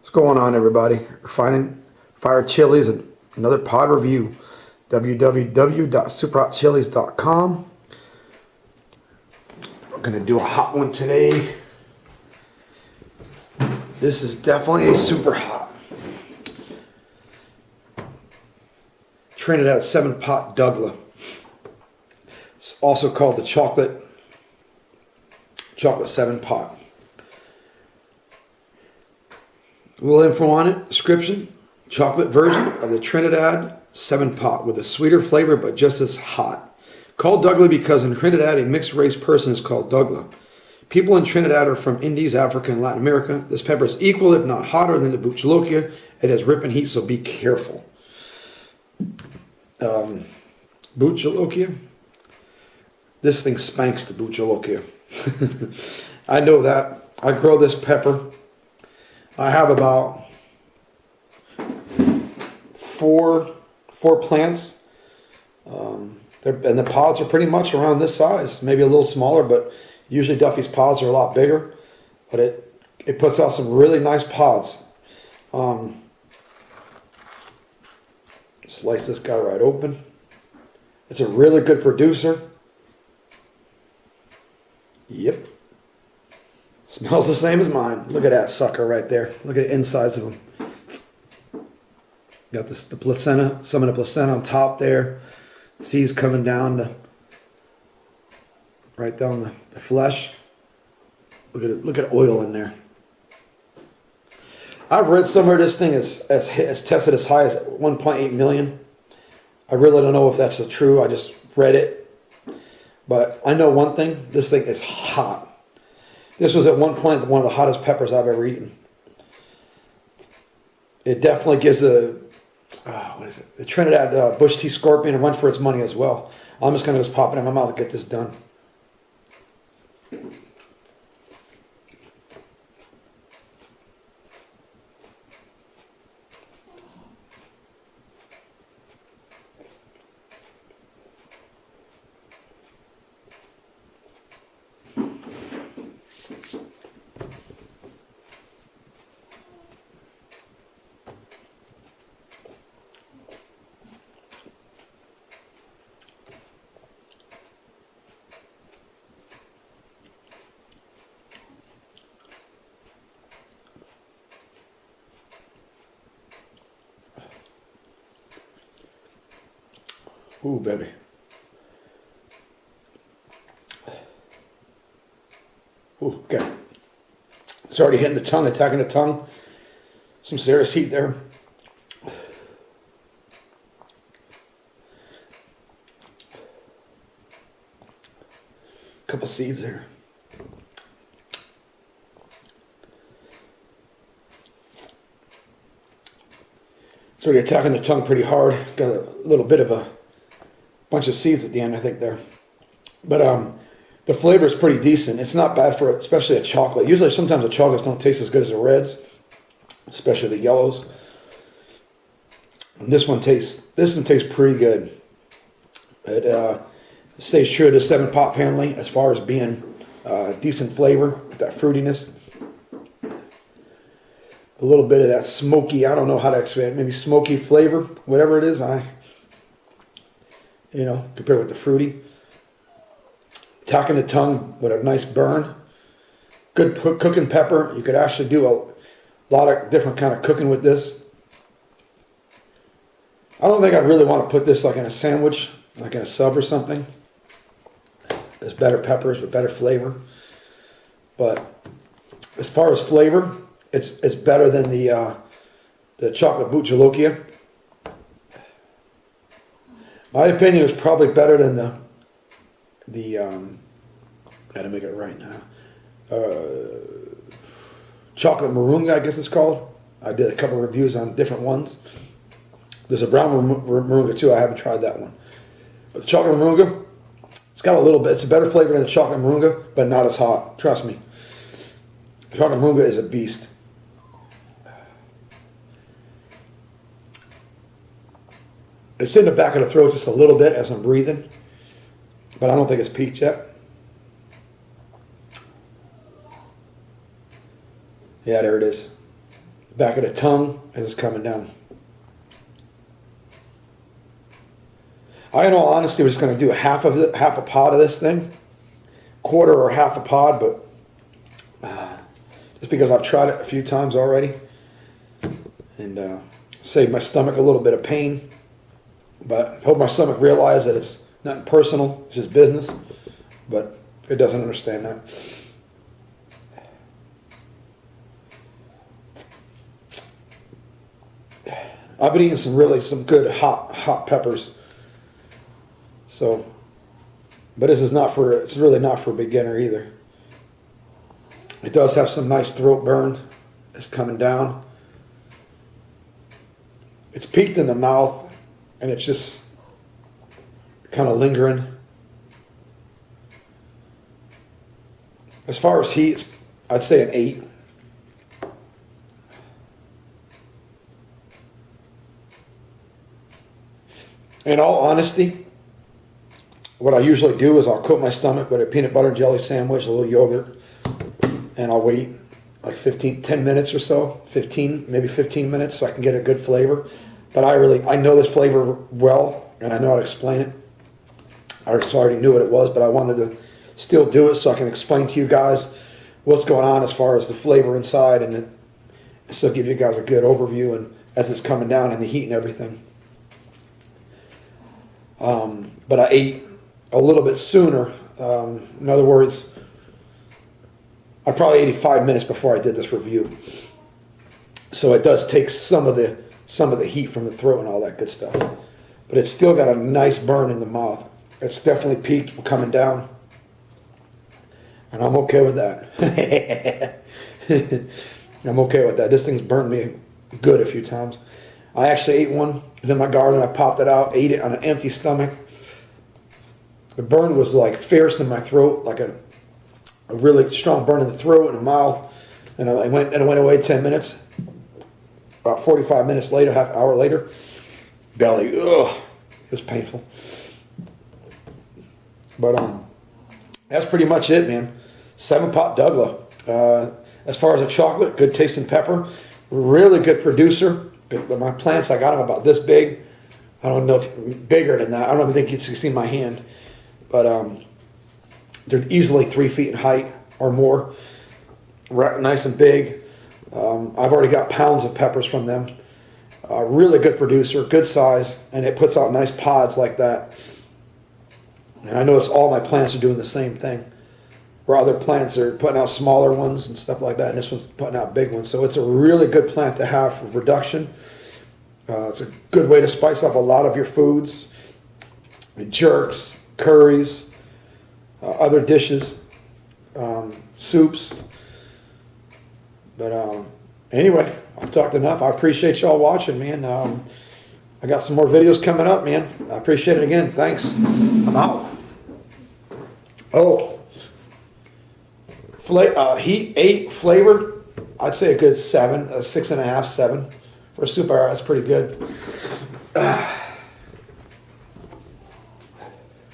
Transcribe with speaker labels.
Speaker 1: What's going on, everybody? We're finding Fire Chiles and another pod review. www.superhotchiles.com. We're going to do a hot one today. This is definitely a super hot Trinidad 7-pot douglah. It's also called the chocolate 7-pot. A little info on it. Description: chocolate version of the Trinidad 7-pot with a sweeter flavor but just as hot. Called douglah because in Trinidad a mixed race person is called douglah. People in Trinidad are from Indies, Africa, and Latin America. This pepper is equal, if not hotter, than the buchalokia. It has ripping heat, so be careful. Buchalokia. This thing spanks the buchalokia. I know that. I grow this pepper. I have about four plants. And the pods are pretty much around this size, maybe a little smaller, but usually Duffy's pods are a lot bigger. But it puts out some really nice pods. Slice this guy right open. It's a really good producer. Yep. Smells the same as mine. Look at that sucker right there. Look at the insides of them. Got the placenta, some of the placenta on top there. Seeds coming down right down the flesh. Look at it. Look at oil in there. I've read somewhere this thing is tested as high as 1.8 million. I really don't know if that's true. I just read it. But I know one thing. This thing is hot. This was at one point one of the hottest peppers I've ever eaten. It definitely gives the Trinidad bush tea scorpion a run for its money as well. I'm just going to pop it in my mouth to get this done. Ooh, baby. Ooh, okay. It's already hitting the tongue, attacking the tongue. Some serious heat there. Couple seeds there. It's already attacking the tongue pretty hard. Got a little bit of a bunch of seeds at the end, I think, there. But the flavor is pretty decent. It's not bad for, especially a chocolate. Usually, sometimes the chocolates don't taste as good as the reds, especially the yellows. And this one tastes pretty good. It stays true to the 7-pot family as far as being decent flavor with that fruitiness. A little bit of that smoky, I don't know how to explain it, maybe smoky flavor, whatever it is, compared with the fruity. Attacking the tongue with a nice burn. Good cooking pepper. You could actually do a lot of different kind of cooking with this. I don't think I really want to put this like in a sandwich, like in a sub or something. There's better peppers with better flavor. But as far as flavor, it's better than the chocolate buchalokia. My opinion is probably better than the gotta make it right now. Chocolate moringa, I guess it's called. I did a couple of reviews on different ones. There's a brown moringa too. I haven't tried that one. But the chocolate moringa, it's got a little bit. It's a better flavor than the chocolate moringa, but not as hot. Trust me. The chocolate moringa is a beast. It's in the back of the throat just a little bit as I'm breathing, but I don't think it's peaked yet. Yeah, there it is. back of the tongue as it's coming down. I, in all honesty, was going to do half a pod of this thing, quarter or half a pod, but just because I've tried it a few times already, and saved my stomach a little bit of pain. But I hope my stomach realized that it's nothing personal, it's just business. But it doesn't understand that. I've been eating some good hot peppers. So, but it's really not for a beginner either. It does have some nice throat burn. It's coming down. It's peaked in the mouth, and it's just kind of lingering. As far as heat, I'd say an 8. In all honesty, what I usually do is I'll coat my stomach with a peanut butter and jelly sandwich, a little yogurt, and I'll wait like 10 minutes or so, maybe 15 minutes so I can get a good flavor. But I know this flavor well, and I know how to explain it. I already knew what it was, but I wanted to still do it so I can explain to you guys what's going on as far as the flavor inside, and still give you guys a good overview and as it's coming down and the heat and everything. But I ate a little bit sooner. In other words, I probably ate 5 minutes before I did this review. So it does take some of the heat from the throat and all that good stuff. But it's still got a nice burn in the mouth. It's definitely peaked, coming down. And I'm okay with that. I'm okay with that. This thing's burned me good a few times. I actually ate one. It was in my garden. I popped it out, ate it on an empty stomach. The burn was like fierce in my throat, like a really strong burn in the throat and the mouth. And it went away 10 minutes. About 45 minutes later, half hour later, belly, ugh, it was painful. But that's pretty much it, man. 7-pot douglah. As far as the chocolate, good tasting pepper, really good producer. My plants, I got them about this big. I don't know if bigger than that. I don't even think you can see my hand, but they're easily 3 feet in height or more. Nice and big. I've already got pounds of peppers from them. Really good producer, good size, and it puts out nice pods like that. And I notice all my plants are doing the same thing. Where other plants are putting out smaller ones and stuff like that, and this one's putting out big ones. So it's a really good plant to have for production. It's a good way to spice up a lot of your foods, jerks, curries, other dishes, soups. But anyway, I've talked enough. I appreciate y'all watching, man. I got some more videos coming up, man. I appreciate it again. Thanks. I'm out. Oh. Heat 8, flavor, I'd say a good 7, a 6.5, 7 for a super. That's pretty good.